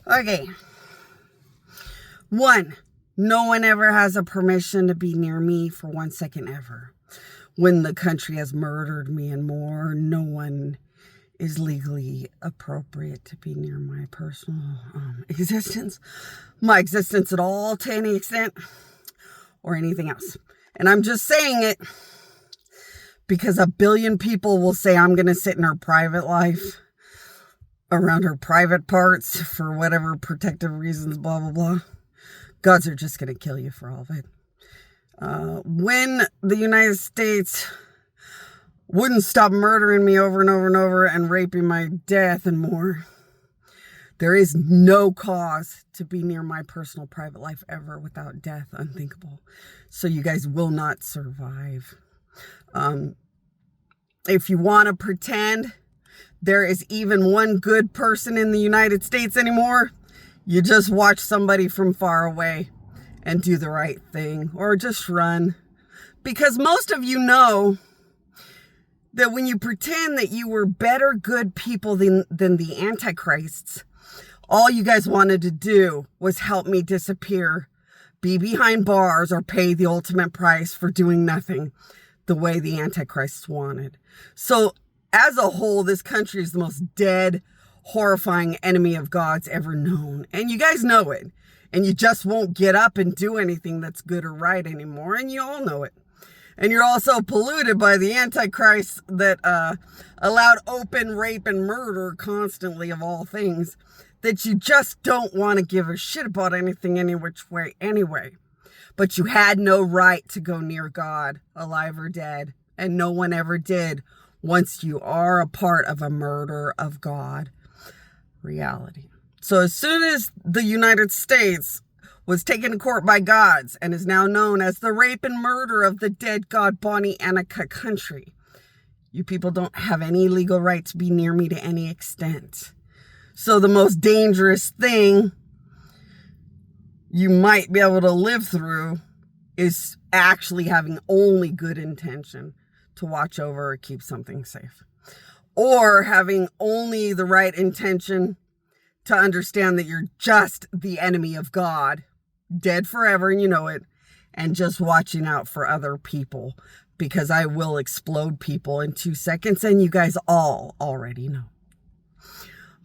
Okay. 1, no one ever has a permission to be near me for 1 second ever. When the country has murdered me and more, no one is legally appropriate to be near my personal existence. My existence at all, to any extent, or anything else. And I'm just saying it because a billion people will say I'm going to sit in her private life, around her private parts, for whatever protective reasons, blah, blah, blah. Gods are just going to kill you for all of it. When the United States wouldn't stop murdering me over and over and over and raping my death and more, there is no cause to be near my personal private life ever without death. Unthinkable. So you guys will not survive. If you want to pretend there is even one good person in the United States anymore, you just watch somebody from far away and do the right thing, or just run. Because most of you know that when you pretend that you were better good people than the Antichrists, all you guys wanted to do was help me disappear, be behind bars, or pay the ultimate price for doing nothing the way the Antichrists wanted. So as a whole, this country is the most dead, horrifying enemy of God's ever known. And you guys know it. And you just won't get up and do anything that's good or right anymore. And you all know it. And you're also polluted by the Antichrist that allowed open rape and murder constantly, of all things, that you just don't want to give a shit about anything any which way anyway. But you had no right to go near God, alive or dead. And no one ever did once you are a part of a murder of God reality. So as soon as the United States was taken to court by gods and is now known as the rape and murder of the dead God Bonnie Annika country, you people don't have any legal right to be near me to any extent. So the most dangerous thing you might be able to live through is actually having only good intention to watch over or keep something safe. Or having only the right intention to understand that you're just the enemy of God, dead forever, and you know it, and just watching out for other people, because I will explode people in 2 seconds, and you guys all already know.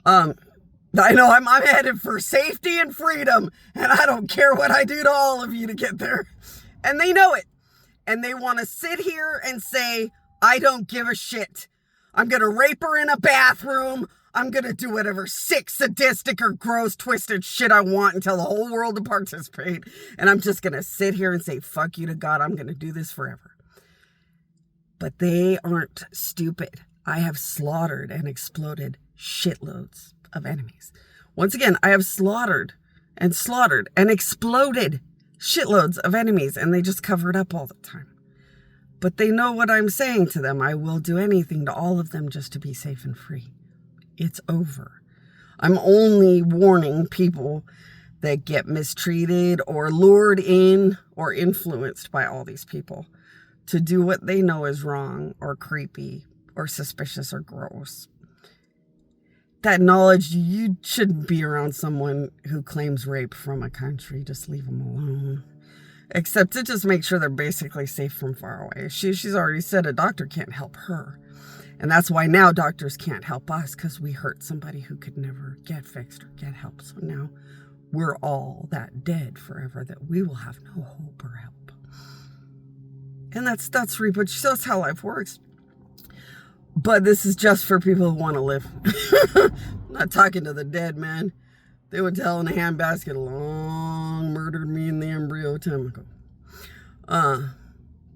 I know I'm headed for safety and freedom, and I don't care what I do to all of you to get there. And they know it. And they want to sit here and say, I don't give a shit. I'm going to rape her in a bathroom. I'm going to do whatever sick, sadistic, or gross, twisted shit I want and tell the whole world to participate. And I'm just going to sit here and say, fuck you to God. I'm going to do this forever. But they aren't stupid. I have slaughtered and exploded shitloads of enemies. Once again, I have slaughtered and exploded shitloads of enemies, and they just cover it up all the time. But they know what I'm saying to them. I will do anything to all of them just to be safe and free. It's over. I'm only warning people that get mistreated or lured in or influenced by all these people to do what they know is wrong or creepy or suspicious or gross. That knowledge, you shouldn't be around someone who claims rape from a country. Just leave them alone. Except to just make sure they're basically safe from far away. She's already said a doctor can't help her. And that's why now doctors can't help us, because we hurt somebody who could never get fixed or get help. So now we're all that dead forever that we will have no hope or help. And that's how life works. But this is just for people who want to live. I'm not talking to the dead, man. They would tell in a handbasket long murdered me in the embryo time ago.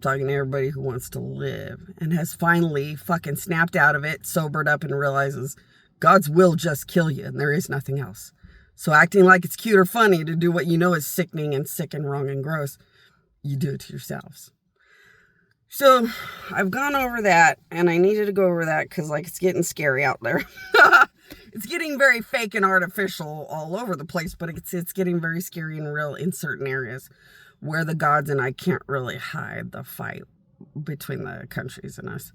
Talking to everybody who wants to live and has finally fucking snapped out of it, sobered up, and realizes God's will just kill you and there is nothing else. So acting like it's cute or funny to do what you know is sickening and sick and wrong and gross, you do it to yourselves. So I've gone over that, and I needed to go over that because, like, it's getting scary out there. It's getting very fake and artificial all over the place, but it's getting very scary and real in certain areas where the gods and I can't really hide the fight between the countries and us.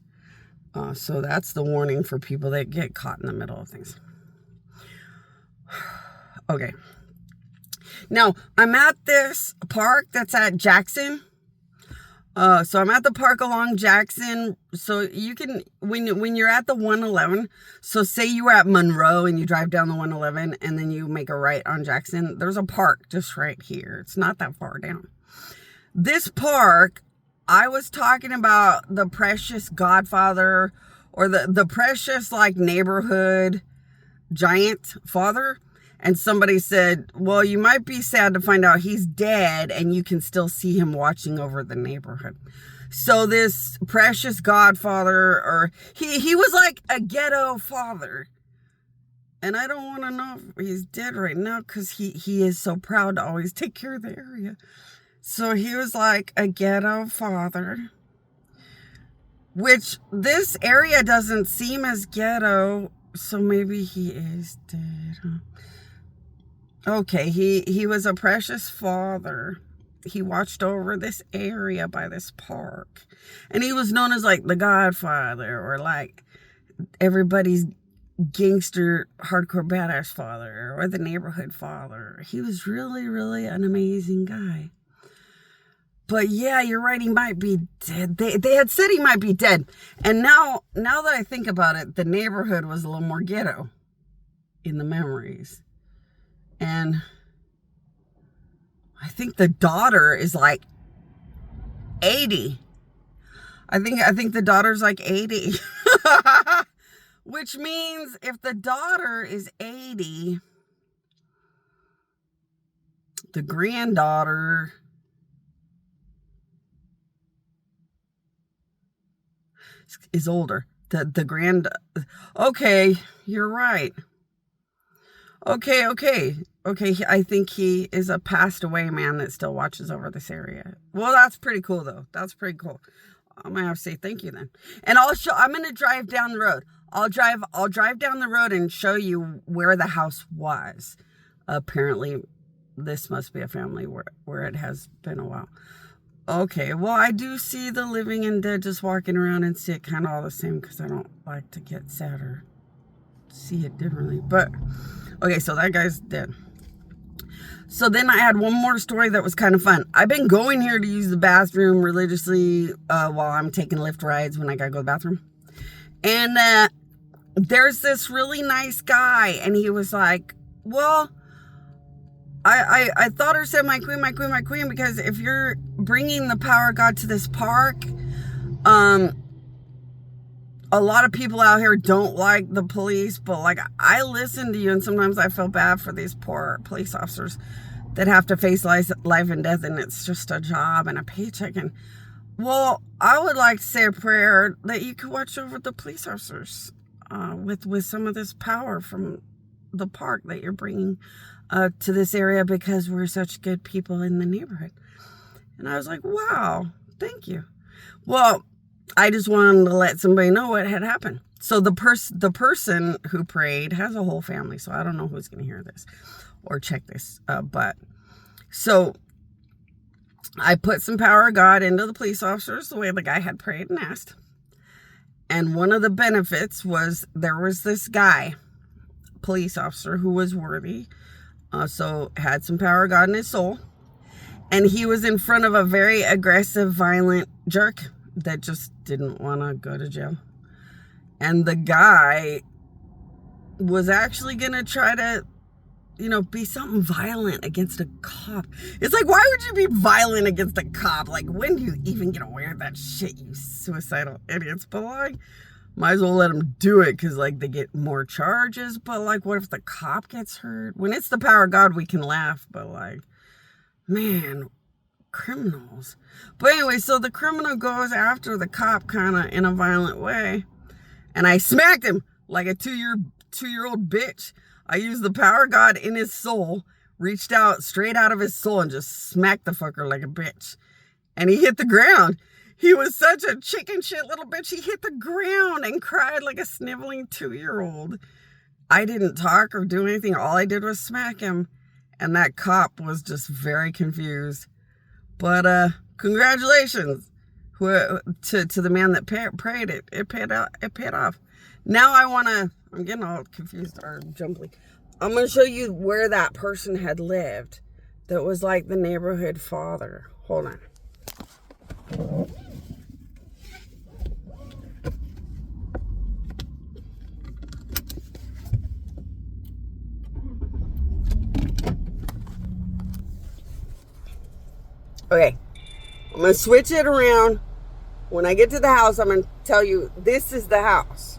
So that's the warning for people that get caught in the middle of things. Okay. Now, I'm at this park that's at Jackson. So I'm at the park along Jackson. So you can, when you're at the 111, so say you were at Monroe and you drive down the 111 and then you make a right on Jackson, there's a park just right here. It's not that far down. This park, I was talking about the precious godfather, or the precious like neighborhood giant father. And somebody said, well, you might be sad to find out he's dead and you can still see him watching over the neighborhood. So this precious godfather, or he was like a ghetto father. And I don't want to know if he's dead right now because he is so proud to always take care of the area. So he was like a ghetto father, which this area doesn't seem as ghetto. So maybe he is dead, huh? Okay, he was a precious father. He watched over this area by this park. And he was known as like the Godfather, or like everybody's gangster, hardcore badass father, or the neighborhood father. He was really, really an amazing guy. But yeah, you're right, he might be dead. They had said he might be dead. And now that I think about it, the neighborhood was a little more ghetto in the memories. And I think the daughter is like 80. I think the daughter's like 80. Which means if the daughter is 80, the granddaughter is older. Okay, you're right. Okay. I think he is a passed away man that still watches over this area. Well, that's pretty cool though. That's pretty cool. I'm gonna have to say thank you then. And I'm gonna drive down the road. I'll drive down the road and show you where the house was. Apparently this must be a family where it has been a while. Okay, well, I do see the living and dead just walking around and see it kind of all the same because I don't like to get sad or see it differently. But okay, so that guy's dead. So then I had one more story that was kind of fun. I've been going here to use the bathroom religiously while I'm taking Lyft rides when I gotta go to the bathroom. And there's this really nice guy, and he was like, well, I thought her said my queen, because if you're bringing the power of God to this park, a lot of people out here don't like the police, but like I listen to you, and sometimes I feel bad for these poor police officers that have to face life and death, and it's just a job and a paycheck. And well, I would like to say a prayer that you could watch over the police officers with some of this power from the park that you're bringing to this area, because we're such good people in the neighborhood. And I was like, wow, thank you. Well, I just wanted to let somebody know what had happened. So the person who prayed has a whole family, so I don't know who's going to hear this or check this. But so I put some power of God into the police officers the way the guy had prayed and asked. And one of the benefits was there was this guy, police officer, who was worthy. So had some power of God in his soul. And he was in front of a very aggressive, violent jerk that just didn't want to go to jail. And the guy was actually going to try to, be something violent against a cop. It's like, why would you be violent against a cop? Like, when do you even get aware of that shit, you suicidal idiots? But like, might as well let them do it, because like they get more charges. But like, what if the cop gets hurt? When it's the power of God, we can laugh. But like, man, criminals. But anyway, so the criminal goes after the cop kind of in a violent way, and I smacked him like a two-year-old bitch. I used the power of God in his soul, reached out straight out of his soul, and just smacked the fucker like a bitch. And he hit the ground. He was such a chicken shit little bitch. He hit the ground and cried like a sniveling 2-year-old. I didn't talk or do anything. All I did was smack him. And that cop was just very confused. But congratulations to the man that prayed it. It paid off. Now I'm getting all confused or jumbly. I'm going to show you where that person had lived that was like the neighborhood father. Hold on. Okay, I'm going to switch it around. When I get to the house, I'm going to tell you this is the house.